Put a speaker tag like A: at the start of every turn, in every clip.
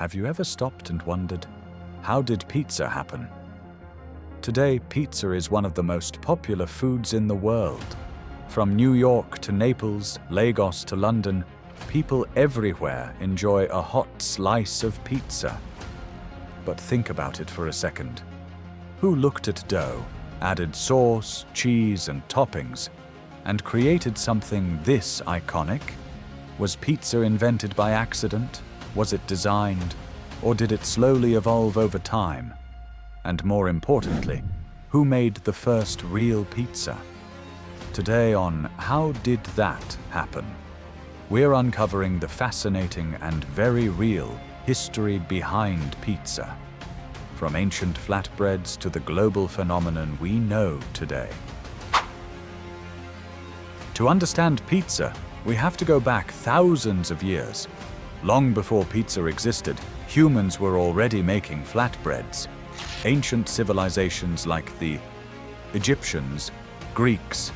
A: Have you ever stopped and wondered, how did pizza happen? Today, pizza is one of the most popular foods in the world. From New York to Naples, Lagos to London, people everywhere enjoy a hot slice of pizza. But think about it for a second. Who looked at dough, added sauce, cheese, and toppings, and created something this iconic? Was pizza invented by accident? Was it designed? Or did it slowly evolve over time? And more importantly, who made the first real pizza? Today on How Did That Happen? We're uncovering the fascinating and very real history behind pizza. From ancient flatbreads to the global phenomenon we know today. To understand pizza, we have to go back thousands of years. Long before pizza existed, humans were already making flatbreads. Ancient civilizations like the Egyptians, Greeks,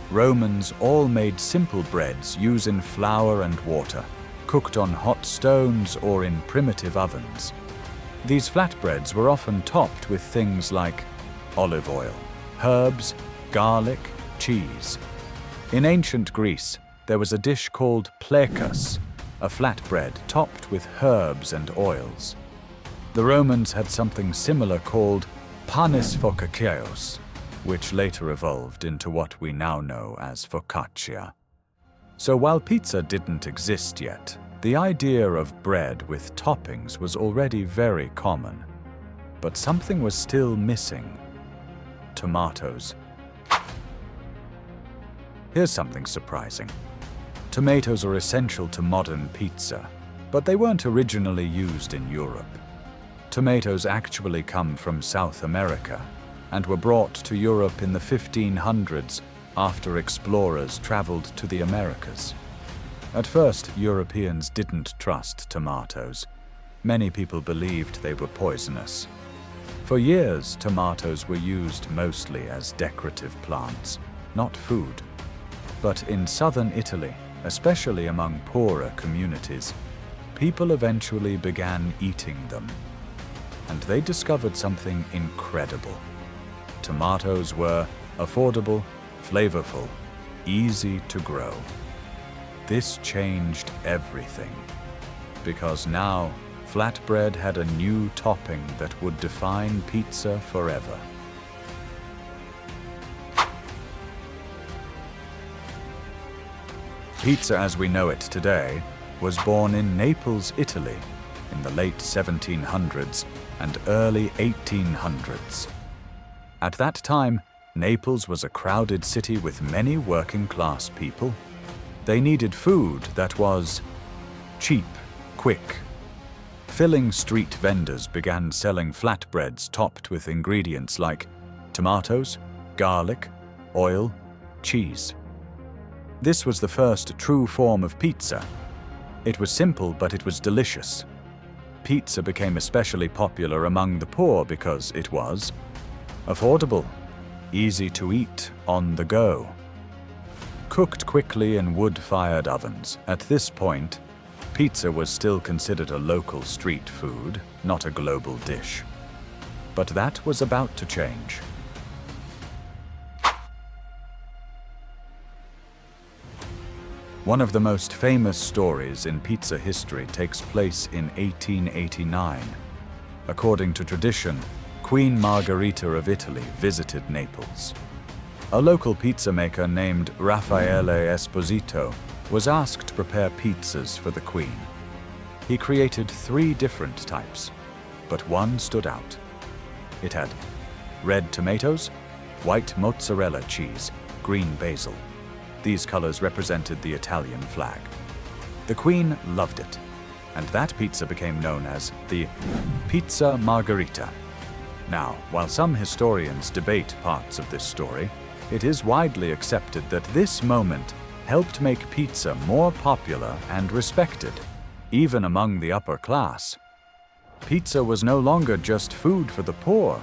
A: Romans all made simple breads using flour and water, cooked on hot stones or in primitive ovens. These flatbreads were often topped with things like olive oil, herbs, garlic, cheese. In ancient Greece, there was a dish called plekas, a flatbread topped with herbs and oils. The Romans had something similar called panis focacciaos, which later evolved into what we now know as focaccia. So while pizza didn't exist yet, the idea of bread with toppings was already very common. But something was still missing: tomatoes. Here's something surprising. Tomatoes are essential to modern pizza, but they weren't originally used in Europe. Tomatoes actually come from South America and were brought to Europe in the 1500s after explorers traveled to the Americas. At first, Europeans didn't trust tomatoes. Many people believed they were poisonous. For years, tomatoes were used mostly as decorative plants, not food. But in southern Italy, especially among poorer communities, people eventually began eating them. And they discovered something incredible. Tomatoes were affordable, flavorful, easy to grow. This changed everything, because now flatbread had a new topping that would define pizza forever. Pizza as we know it today was born in Naples, Italy, in the late 1700s and early 1800s. At that time, Naples was a crowded city with many working-class people. They needed food that was cheap, quick. Filling street vendors began selling flatbreads topped with ingredients like tomatoes, garlic, oil, cheese. This was the first true form of pizza. It was simple, but it was delicious. Pizza became especially popular among the poor because it was affordable, easy to eat on the go. Cooked quickly in wood-fired ovens, at this point, pizza was still considered a local street food, not a global dish. But that was about to change. One of the most famous stories in pizza history takes place in 1889. According to tradition, Queen Margherita of Italy visited Naples. A local pizza maker named Raffaele Esposito was asked to prepare pizzas for the Queen. He created 3 different types, but one stood out. It had red tomatoes, white mozzarella cheese, green basil. These colors represented the Italian flag. The Queen loved it, and that pizza became known as the Pizza Margherita. Now, while some historians debate parts of this story, it is widely accepted that this moment helped make pizza more popular and respected, even among the upper class. Pizza was no longer just food for the poor.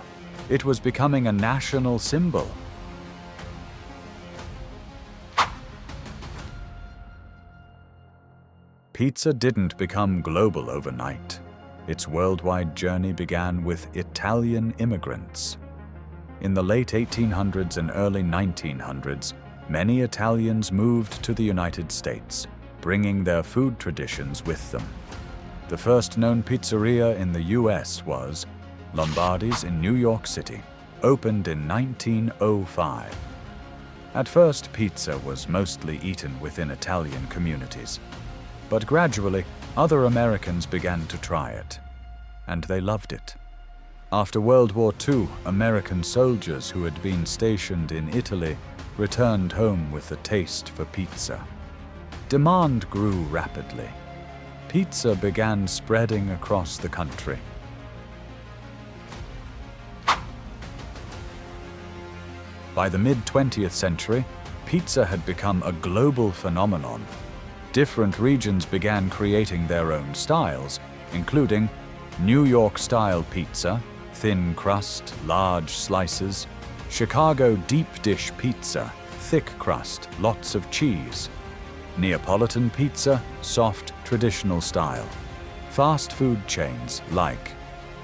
A: It was becoming a national symbol. Pizza didn't become global overnight. Its worldwide journey began with Italian immigrants. In the late 1800s and early 1900s, many Italians moved to the United States, bringing their food traditions with them. The first known pizzeria in the US was Lombardi's in New York City, opened in 1905. At first, pizza was mostly eaten within Italian communities, but gradually, other Americans began to try it, and they loved it. After World War II, American soldiers who had been stationed in Italy returned home with a taste for pizza. Demand grew rapidly. Pizza began spreading across the country. By the mid-20th century, pizza had become a global phenomenon. Different regions began creating their own styles, including New York-style pizza, thin crust, large slices; Chicago deep dish pizza, thick crust, lots of cheese; Neapolitan pizza, soft, traditional style; fast food chains like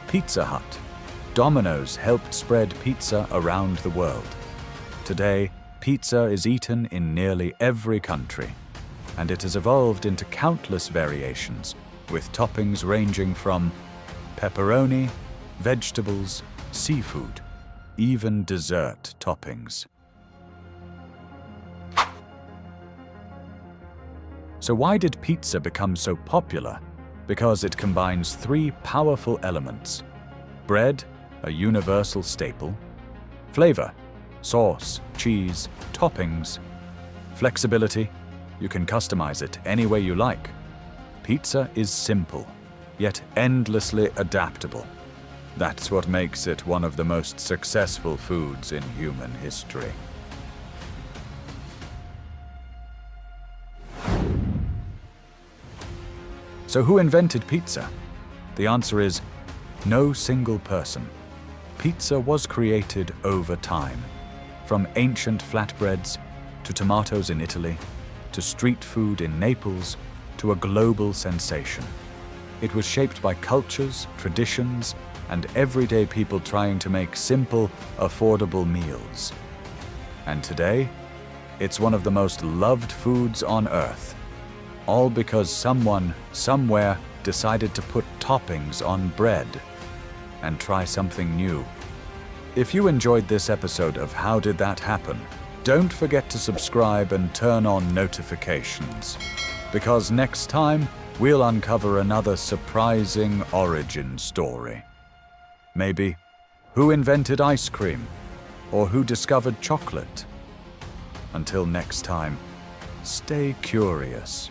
A: Pizza Hut. Domino's helped spread pizza around the world. Today, pizza is eaten in nearly every country, and it has evolved into countless variations, with toppings ranging from pepperoni, vegetables, seafood, even dessert toppings. So why did pizza become so popular? Because it combines three powerful elements: bread, a universal staple; flavor, sauce, cheese, toppings; flexibility, you can customize it any way you like. Pizza is simple, yet endlessly adaptable. That's what makes it one of the most successful foods in human history. So who invented pizza? The answer is no single person. Pizza was created over time, from ancient flatbreads to tomatoes in Italy, to street food in Naples, to a global sensation. It was shaped by cultures, traditions, and everyday people trying to make simple, affordable meals. And today, it's one of the most loved foods on earth, all because someone, somewhere, decided to put toppings on bread and try something new. If you enjoyed this episode of How Did That Happen, don't forget to subscribe and turn on notifications, because next time we'll uncover another surprising origin story. Maybe who invented ice cream, or who discovered chocolate? Until next time, stay curious.